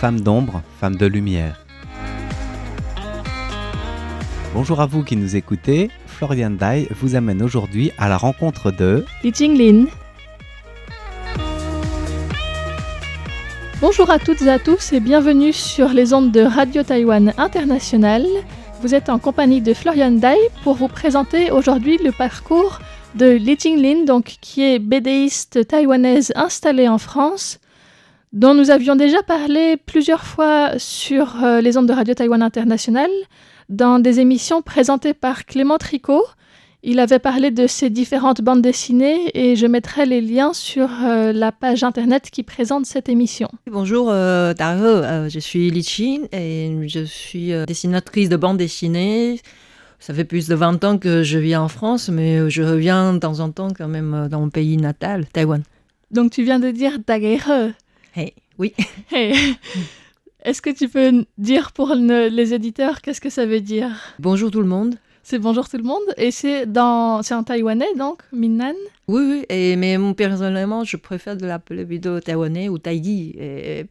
femme d'ombre, femme de lumière. Bonjour à vous qui nous écoutez, Florian Dai vous amène aujourd'hui à la rencontre de Li Jinglin. Bonjour à toutes et à tous et bienvenue sur les ondes de Radio Taïwan International. Vous êtes en compagnie de Florian Dai pour vous présenter aujourd'hui le parcours de Li Jinglin, donc qui est bédéiste taïwanaise installée en France, dont nous avions déjà parlé plusieurs fois sur les ondes de Radio Taïwan International dans des émissions présentées par Clément Tricot. Il avait parlé de ses différentes bandes dessinées et je mettrai les liens sur la page internet qui présente cette émission. Bonjour Dario, je suis Li Qin et je suis dessinatrice de bande dessinée. Ça fait plus de 20 ans que je vis en France, mais je reviens de temps en temps quand même dans mon pays natal, Taïwan. Donc tu viens de dire Daguerre. Hey, oui. Hey. Est-ce que tu peux dire pour les éditeurs qu'est-ce que ça veut dire ? Bonjour tout le monde. C'est bonjour tout le monde et c'est en taïwanais donc, Minnan. Oui, mais personnellement, je préfère de l'appeler plutôt taïwanais ou taïdi,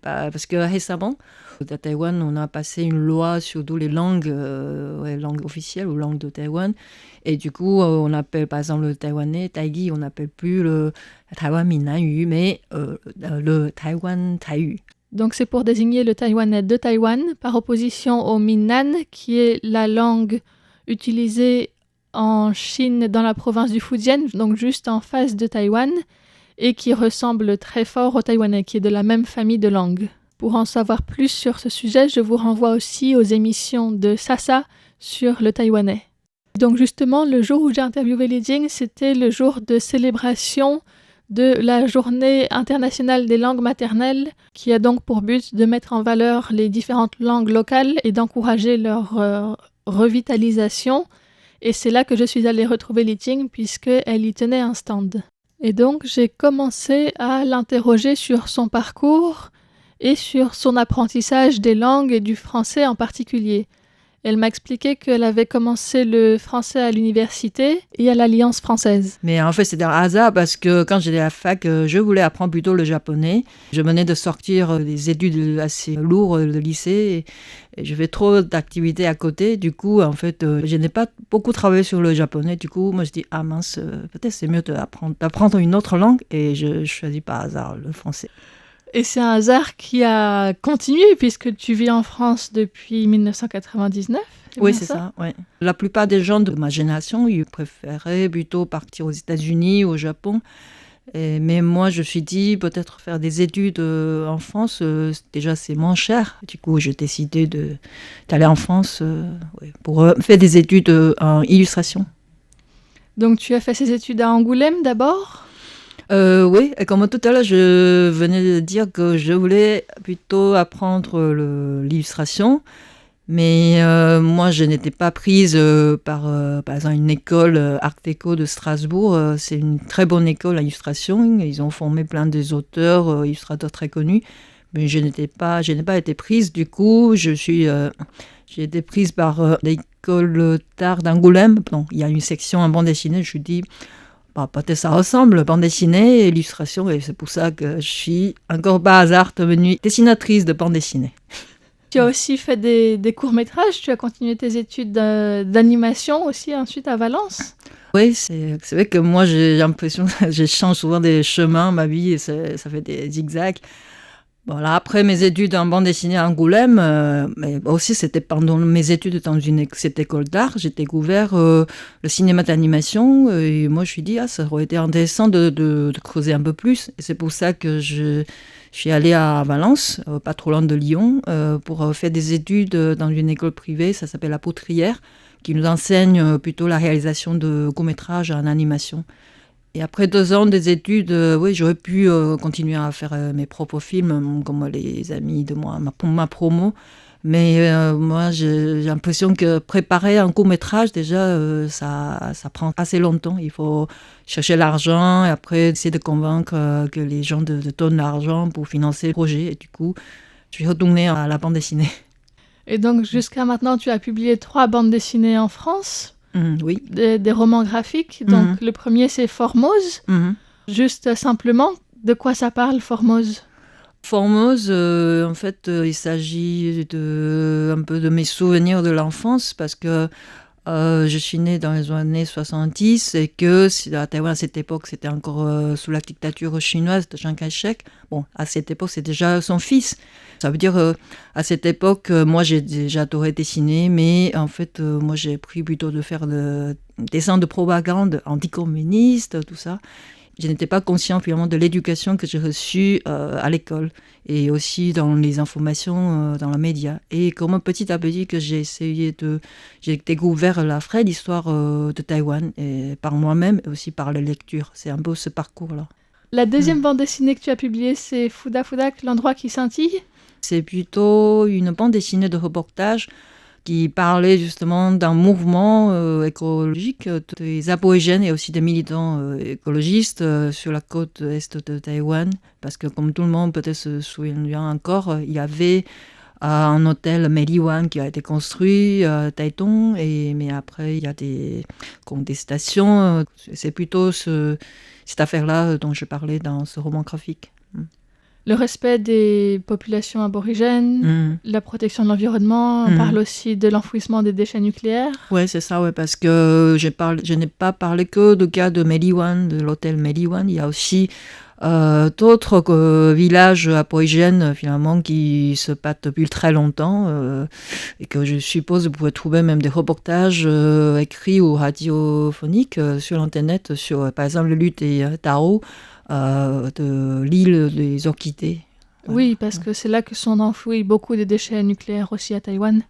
parce que récemment, à Taïwan, on a passé une loi sur toutes les langues, langues officielles ou langues de Taïwan, et du coup, on appelle par exemple le taïwanais taïdi, on n'appelle plus le Taïwan Minnan-yu, mais le Taïwan taï-yu. Donc c'est pour désigner le taïwanais de Taïwan, par opposition au Minnan, qui est la langue utilisée en Chine dans la province du Fujian, donc juste en face de Taïwan, et qui ressemble très fort au taïwanais, qui est de la même famille de langues. Pour en savoir plus sur ce sujet, je vous renvoie aussi aux émissions de Sasa sur le taïwanais. Donc justement, le jour où j'ai interviewé Li Jing, c'était le jour de célébration de la Journée internationale des langues maternelles, qui a donc pour but de mettre en valeur les différentes langues locales et d'encourager leur revitalisation. Et c'est là que je suis allée retrouver Li Jing, puisqu'elle y tenait un stand. Et donc j'ai commencé à l'interroger sur son parcours et sur son apprentissage des langues et du français en particulier. Elle m'a expliqué qu'elle avait commencé le français à l'université et à l'Alliance française. Mais en fait, c'était un hasard parce que quand j'étais à la fac, je voulais apprendre plutôt le japonais. Je venais de sortir des études assez lourdes de lycée et je fais trop d'activités à côté. Du coup, en fait, je n'ai pas beaucoup travaillé sur le japonais. Du coup, moi, je dis, ah mince, peut-être c'est mieux d'apprendre une autre langue. Et je choisis par hasard le français. Et c'est un hasard qui a continué puisque tu vis en France depuis 1999. Oui, c'est ça. Ouais. La plupart des gens de ma génération, ils préféraient plutôt partir aux États-Unis, au Japon. Mais moi, je me suis dit peut-être faire des études en France. Déjà, c'est moins cher. Du coup, j'ai décidé d'aller en France pour faire des études en illustration. Donc, tu as fait ces études à Angoulême d'abord ? Oui, et comme tout à l'heure, je venais de dire que je voulais plutôt apprendre l'illustration, mais moi, je n'étais pas prise par exemple, une école Art Déco de Strasbourg. C'est une très bonne école à illustration. Ils ont formé plein des auteurs, illustrateurs très connus, mais je n'ai pas été prise. Du coup, j'ai été prise par l'école d'art d'Angoulême. Donc, il y a une section en bande dessinée. Je me suis dit, peut-être ça ressemble, bande dessinée et illustration, et c'est pour ça que je suis encore par hasard devenue dessinatrice de bande dessinée. Tu as aussi fait des courts-métrages, tu as continué tes études d'animation aussi ensuite à Valence. Oui, c'est vrai que moi j'ai l'impression que je change souvent des chemins, ma vie, et ça fait des zigzags. Voilà, après mes études en bande dessinée à Angoulême, mais aussi c'était pendant mes études dans cette école d'art, j'ai découvert le cinéma d'animation et moi je me suis dit ça aurait été intéressant de creuser un peu plus. Et c'est pour ça que je suis allée à Valence, pas trop loin de Lyon, pour faire des études dans une école privée, ça s'appelle La Poudrière, qui nous enseigne plutôt la réalisation de courts-métrages en animation. Et après 2 ans des études, j'aurais pu continuer à faire mes propres films, comme les amis de ma promo. Mais moi, j'ai l'impression que préparer un court-métrage, déjà, ça prend assez longtemps. Il faut chercher l'argent et après essayer de convaincre que les gens te donnent l'argent pour financer le projet. Et du coup, je suis retournée à la bande dessinée. Et donc, jusqu'à maintenant, tu as publié 3 bandes dessinées en France. Oui. Des romans graphiques. Donc, le premier, c'est Formose. Juste simplement, de quoi ça parle, Formose ? Formose, en fait, il s'agit un peu de mes souvenirs de l'enfance parce que je suis née dans les années 70 et que à Taïwan, à cette époque, c'était encore sous la dictature chinoise de Chiang Kai-shek. Bon, à cette époque, c'est déjà son fils. Ça veut dire, à cette époque, moi, j'adorais dessiner, mais en fait, moi, j'ai pris plutôt de faire le dessin de propagande anticommuniste, tout ça. Je n'étais pas consciente finalement de l'éducation que j'ai reçue à l'école et aussi dans les informations dans les médias. Et comment petit à petit que j'ai découvert la vraie histoire de Taïwan et par moi-même et aussi par la lecture. C'est un peu ce parcours-là. La deuxième bande dessinée que tu as publiée, c'est Fuda Fudak, l'endroit qui scintille. C'est plutôt une bande dessinée de reportage qui parlait justement d'un mouvement écologique des aborigènes et aussi des militants écologistes sur la côte est de Taïwan. Parce que comme tout le monde peut-être se souvient encore, il y avait un hôtel Meliwan qui a été construit à Taitung, mais après il y a des contestations. C'est plutôt cette affaire-là dont je parlais dans ce roman graphique. Le respect des populations aborigènes, la protection de l'environnement, on parle aussi de l'enfouissement des déchets nucléaires. Oui, c'est ça, ouais, parce que je n'ai pas parlé que du cas de Meliwan, de l'hôtel Meliwan. Il y a aussi d'autres villages aborigènes finalement qui se battent depuis très longtemps et que je suppose vous pouvez trouver même des reportages écrits ou radiophoniques sur l'internet sur par exemple le lutte et Tao de l'île des Orchidées. Oui, parce que c'est là que sont enfouis beaucoup de déchets nucléaires aussi à Taïwan.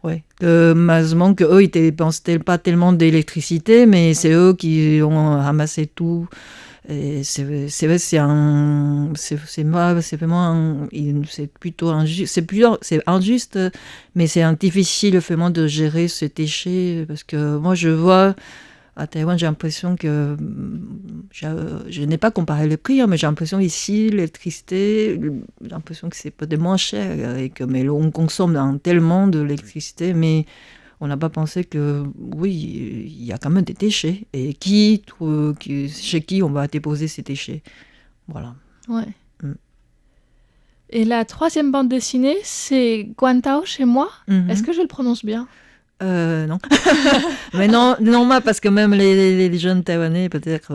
Oui, malheureusement qu'eux, ils ne pensaient pas tellement d'électricité, mais c'est eux qui ont ramassé tout. Et c'est plutôt injuste, c'est injuste, mais c'est difficile vraiment de gérer ces déchets, parce que moi je vois à Taïwan, j'ai l'impression que je n'ai pas comparé les prix, mais j'ai l'impression ici l'électricité, j'ai l'impression que c'est peut-être moins cher et que mais on consomme tellement de l'électricité, mais on n'a pas pensé que, oui, il y a quand même des déchets. Et chez qui on va déposer ces déchets. Voilà. Ouais. Et la troisième bande dessinée, c'est Guantao chez moi. Est-ce que je le prononce bien ? Non. Mais non, parce que même les jeunes Taïwanais, peut-être,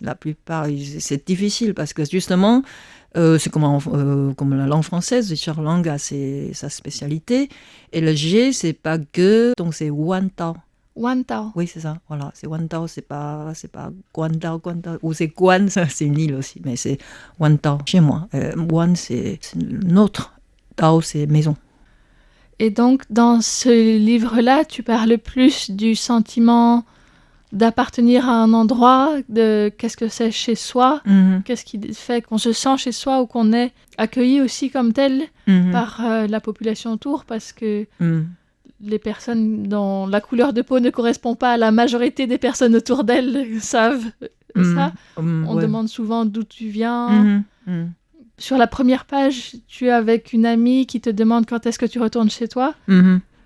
la plupart, c'est difficile parce que justement, c'est comme la langue française, chaque langue a sa spécialité. Et le G, c'est pas Ge, donc c'est Wantao. Wantao. Oui, c'est ça. Voilà, c'est Wantao, c'est pas Guantao, ou c'est Guan, c'est une île aussi, mais c'est Wantao chez moi. Wan, c'est notre. Tao, c'est maison. Et donc, dans ce livre-là, tu parles plus du sentiment d'appartenir à un endroit, de qu'est-ce que c'est chez soi, qu'est-ce qui fait qu'on se sent chez soi ou qu'on est accueilli aussi comme tel par la population autour, parce que les personnes dont la couleur de peau ne correspond pas à la majorité des personnes autour d'elles savent ça. On demande souvent d'où tu viens. Sur la première page, tu es avec une amie qui te demande quand est-ce que tu retournes chez toi.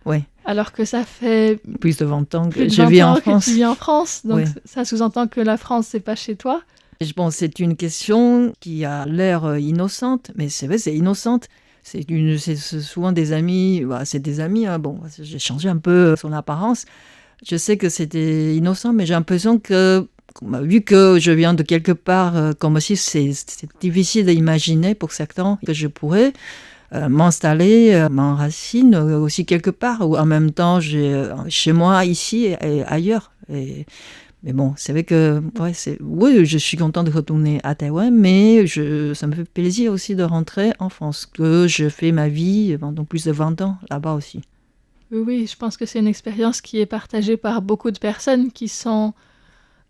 Oui. Alors que ça fait plus de 20 ans que je vis en France. Que tu vis en France, donc ça sous-entend que la France, c'est pas chez toi. Bon, c'est une question qui a l'air innocente, mais c'est vrai, c'est innocente. C'est souvent des amis, c'est des amis, hein. Bon, j'ai changé un peu son apparence. Je sais que c'était innocent, mais j'ai l'impression que, vu que je viens de quelque part, comme aussi c'est difficile d'imaginer pour certains que je pourrais m'installer, m'enraciner aussi quelque part, ou en même temps, j'ai chez moi, ici et ailleurs. Mais bon, c'est vrai que oui, je suis contente de retourner à Taïwan, mais ça me fait plaisir aussi de rentrer en France, que je fais ma vie pendant plus de 20 ans là-bas aussi. Oui, je pense que c'est une expérience qui est partagée par beaucoup de personnes qui sont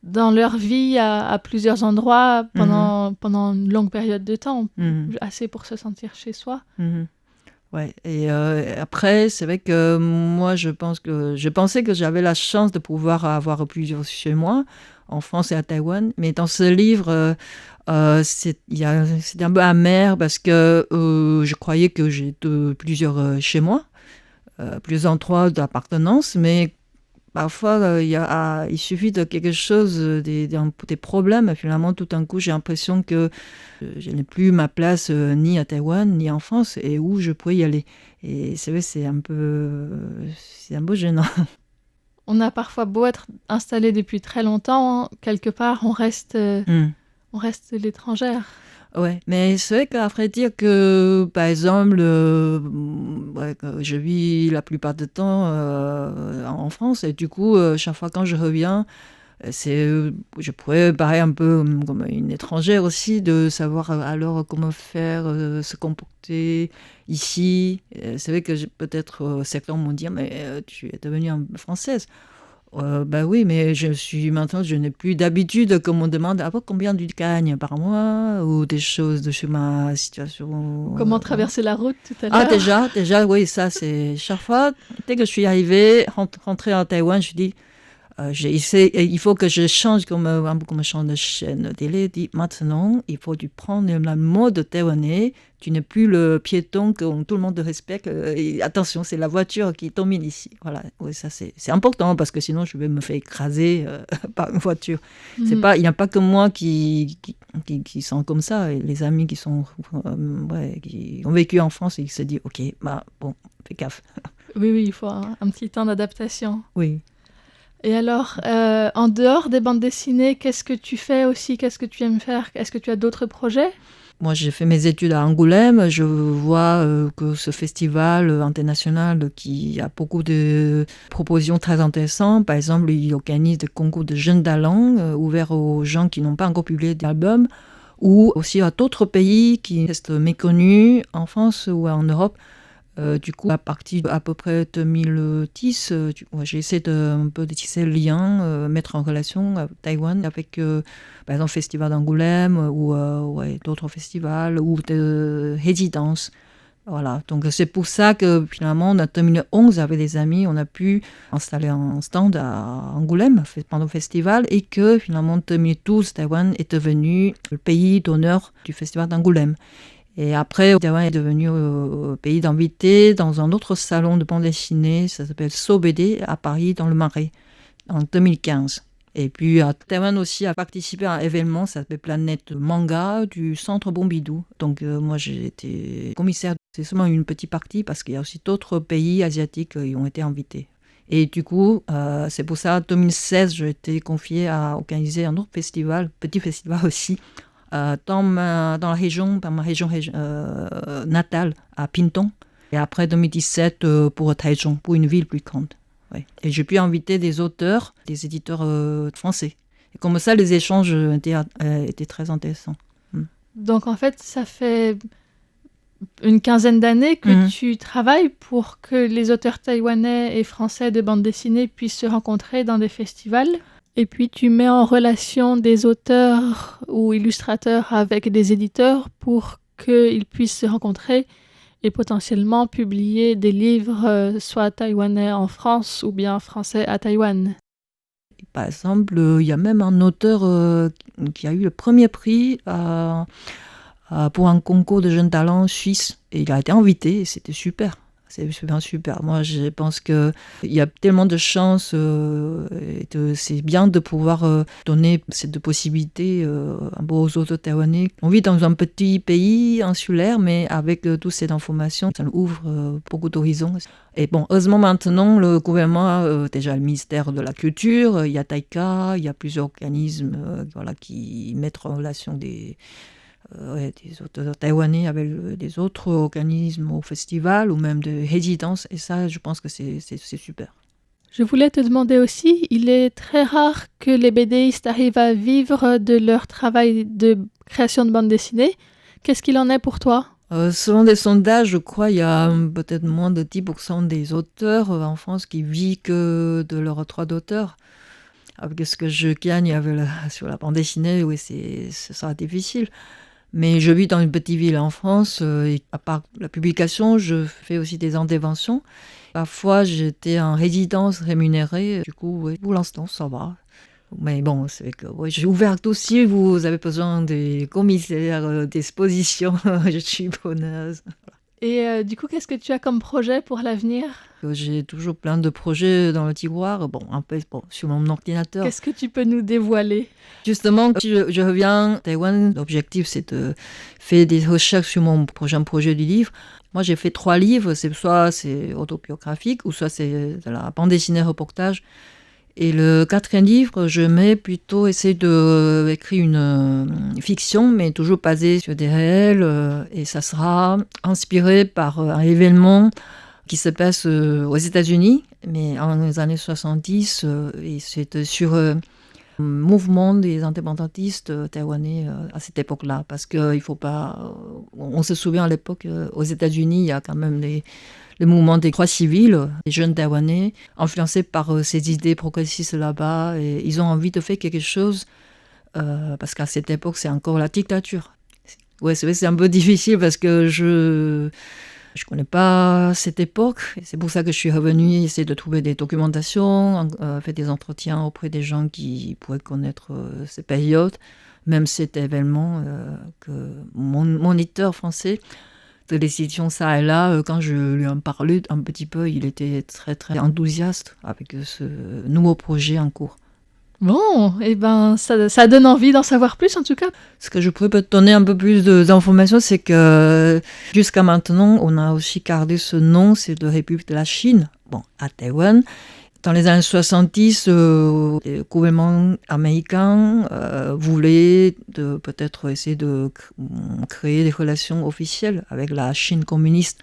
dans leur vie à plusieurs endroits pendant une longue période de temps, assez pour se sentir chez soi. Ouais. Et après, c'est vrai que moi, je pensais que j'avais la chance de pouvoir avoir plusieurs chez moi, en France et à Taïwan. Mais dans ce livre, c'était un peu amer parce que je croyais que j'ai plusieurs chez moi, plusieurs endroits d'appartenance, mais parfois, il suffit de quelque chose, des problèmes, et finalement, tout d'un coup, j'ai l'impression que je n'ai plus ma place ni à Taïwan, ni en France, et où je pourrais y aller. Et c'est vrai, c'est un peu gênant. On a parfois beau être installé depuis très longtemps, quelque part, on reste l'étrangère. Ouais, mais c'est vrai qu'après dire que, par exemple, je vis la plupart du temps en France, et du coup, chaque fois quand je reviens, je pourrais paraître un peu comme une étrangère aussi, de savoir alors comment faire, se comporter ici. C'est vrai que peut-être certains m'ont dit, mais tu es devenue française. Oui, mais maintenant, je n'ai plus d'habitude qu'on me demande combien tu gagnes par mois ou des choses sur ma situation. Comment traverser la route tout à Ah, l'heure. déjà, oui, ça, c'est chaque fois, dès que je suis arrivée, rentrée à Taïwan, je dis, il faut que je change comme je change de chaîne télé. Dit maintenant, il faut prendre la mode taïwanais. Tu n'es plus le piéton que tout le monde respecte. Et attention, c'est la voiture qui domine ici. Voilà, oui, ça c'est important parce que sinon je vais me faire écraser par une voiture. C'est pas, il n'y a pas que moi qui sont comme ça. Et les amis qui sont qui ont vécu en France, ils se disent ok, fais gaffe. Oui, il faut un petit temps d'adaptation. Oui. Et alors, en dehors des bandes dessinées, qu'est-ce que tu fais aussi? Qu'est-ce que tu aimes faire? Est-ce que tu as d'autres projets? Moi, j'ai fait mes études à Angoulême. Je vois que ce festival international qui a beaucoup de propositions très intéressantes. Par exemple, il organise des concours de jeunes talents ouverts aux gens qui n'ont pas encore publié d'album, ou aussi à d'autres pays qui restent méconnus en France ou en Europe. Du coup, à partir d'à peu près 2010, j'ai essayé un peu de tisser le lien, mettre en relation Taïwan avec, par exemple, le Festival d'Angoulême ou d'autres festivals ou de résidences. Voilà, donc c'est pour ça que finalement, en 2011, avec des amis, on a pu installer un stand à Angoulême pendant le festival et que finalement, en 2012, Taïwan est devenu le pays d'honneur du Festival d'Angoulême. Et après, Taïwan est devenu pays d'invité dans un autre salon de bande dessinée, ça s'appelle SoBD, à Paris, dans le Marais, en 2015. Et puis, Taïwan aussi a participé à un événement, ça s'appelle Planète Manga, du Centre Pompidou. Donc, moi, j'ai été commissaire. C'est seulement une petite partie, parce qu'il y a aussi d'autres pays asiatiques qui ont été invités. Et du coup, c'est pour ça, en 2016, j'ai été confiée à organiser un autre festival, petit festival aussi, dans ma région natale, à Pingtung. Et après 2017, pour Taichung, pour une ville plus grande. Ouais. Et j'ai pu inviter des auteurs, des éditeurs français. Et comme ça, les échanges étaient très intéressants. Donc en fait, ça fait une quinzaine d'années que tu travailles pour que les auteurs taïwanais et français de bande dessinée puissent se rencontrer dans des festivals. Et puis tu mets en relation des auteurs ou illustrateurs avec des éditeurs pour qu'ils puissent se rencontrer et potentiellement publier des livres soit taïwanais en France ou bien français à Taïwan. Par exemple, il y a même un auteur qui a eu le premier prix pour un concours de jeunes talents suisse. Et il a été invité et c'était super. C'est super. Moi, je pense qu'il y a tellement de chance. C'est bien de pouvoir donner cette possibilité aux autres Taïwanais. On vit dans un petit pays insulaire, mais avec toutes ces informations, ça nous ouvre beaucoup d'horizons. Et bon, heureusement maintenant, le gouvernement, déjà le ministère de la Culture, il y a Taika, il y a plusieurs organismes qui mettent en relation des auteurs taïwanais avec des autres organismes au festival ou même de résidences. Et ça, je pense que c'est super. Je voulais te demander aussi, il est très rare que les BDistes arrivent à vivre de leur travail de création de bande dessinée. Qu'est-ce qu'il en est pour toi ? Selon des sondages, je crois qu'il y a peut-être moins de 10% des auteurs en France qui vivent que de leurs droits d'auteur. Avec ce que je gagne sur la bande dessinée, oui, ce sera difficile. Mais je vis dans une petite ville en France, et à part la publication, je fais aussi des interventions. Parfois, j'étais en résidence rémunérée, du coup, oui, pour l'instant, ça va. Mais bon, c'est que j'ai ouvert tout. Si vous avez besoin des commissaires d'exposition, je suis preneuse. Et du coup, qu'est-ce que tu as comme projet pour l'avenir ? j'ai toujours plein de projets dans le tiroir, un peu sur mon ordinateur. Qu'est-ce que tu peux nous dévoiler? Justement, si je reviens à Taïwan, l'objectif c'est de faire des recherches sur mon prochain projet du livre. Moi j'ai fait 3 livres, soit c'est autobiographique ou soit c'est de la bande dessinée reportage. Et le 4e livre, je vais plutôt essayer d'écrire une fiction, mais toujours basée sur des réels. Et ça sera inspiré par un événement qui se passe aux États-Unis, mais dans les années 70. Et c'est sur le mouvement des indépendantistes taïwanais à cette époque-là. Parce qu'il faut pas... On se souvient à l'époque, aux États-Unis, il y a quand même le mouvement des droits civils, les jeunes taïwanais, influencés par ces idées progressistes là-bas, et ils ont envie de faire quelque chose, parce qu'à cette époque, c'est encore la dictature. Ouais, c'est vrai, c'est un peu difficile parce que je connais pas cette époque, et c'est pour ça que je suis revenue essayer de trouver des documentations, faire des entretiens auprès des gens qui pourraient connaître ces périodes, même cet événement que mon éditeur français de l'édition Ça et Là, quand je lui en parlais un petit peu, il était très très enthousiaste avec ce nouveau projet en cours. Bon, eh ben, ça donne envie d'en savoir plus en tout cas. Ce que je pourrais peut donner un peu plus d'informations, c'est que jusqu'à maintenant, on a aussi gardé ce nom, c'est de République de la Chine, à Taïwan. Dans les années 70, le gouvernement américain voulait peut-être essayer de créer des relations officielles avec la Chine communiste.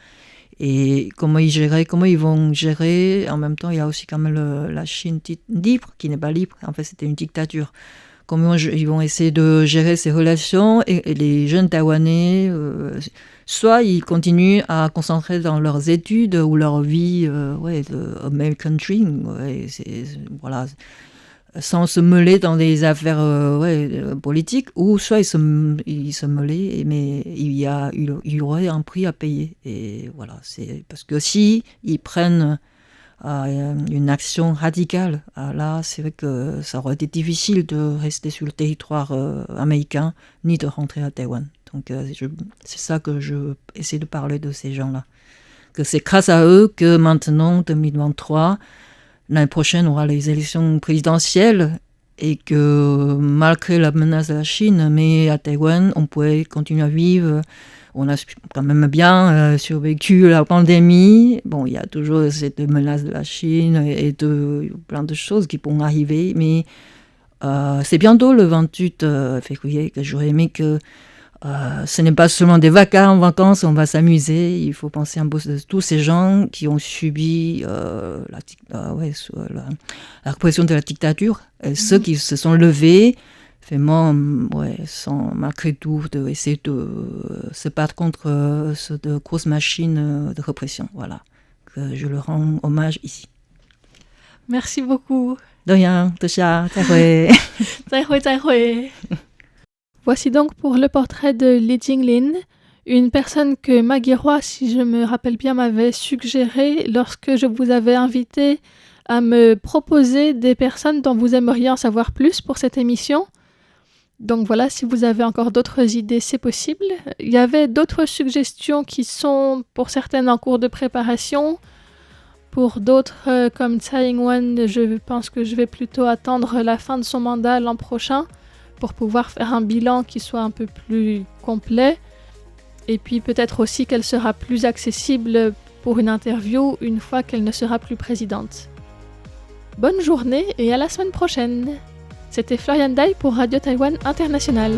Et comment ils vont gérer. En même temps, il y a aussi quand même la Chine libre, qui n'est pas libre. En fait, c'était une dictature. Comment ils vont essayer de gérer ces relations. Et les jeunes Taïwanais, soit ils continuent à concentrer dans leurs études ou leur vie de American Dream, voilà, sans se mêler dans des affaires politiques, ou soit ils se mêlaient, mais il y aurait un prix à payer. Et voilà, c'est parce que si ils prennent une action radicale, là, c'est vrai que ça aurait été difficile de rester sur le territoire américain, ni de rentrer à Taïwan. Donc c'est ça que je essaie de parler de ces gens-là. Que c'est grâce à eux que maintenant, 2023, l'année prochaine, on aura les élections présidentielles et que malgré la menace de la Chine, mais à Taïwan, on pourrait continuer à vivre. On a quand même bien survécu la pandémie. Il y a toujours cette menace de la Chine et plein de choses qui pourront arriver. Mais c'est bientôt le 28 février que j'aurais aimé que ce n'est pas seulement des vacances, on va s'amuser. Il faut penser un peu à tous ces gens qui ont subi la répression de la dictature. Et ceux qui se sont levés, sans malgré tout essayer de se battre contre cette grosse machine de répression. Voilà, que je leur rends hommage ici. Merci beaucoup. De rien, Tosha, zaihui. Zaihui. Voici donc pour le portrait de Li Jinglin, une personne que Maggie Roy, si je me rappelle bien, m'avait suggéré lorsque je vous avais invité à me proposer des personnes dont vous aimeriez en savoir plus pour cette émission. Donc voilà, si vous avez encore d'autres idées, c'est possible. Il y avait d'autres suggestions qui sont pour certaines en cours de préparation. Pour d'autres, comme Tsai Ing-wen, je pense que je vais plutôt attendre la fin de son mandat l'an prochain pour pouvoir faire un bilan qui soit un peu plus complet. Et puis peut-être aussi qu'elle sera plus accessible pour une interview une fois qu'elle ne sera plus présidente. Bonne journée et à la semaine prochaine. C'était Florian Dai pour Radio Taïwan International.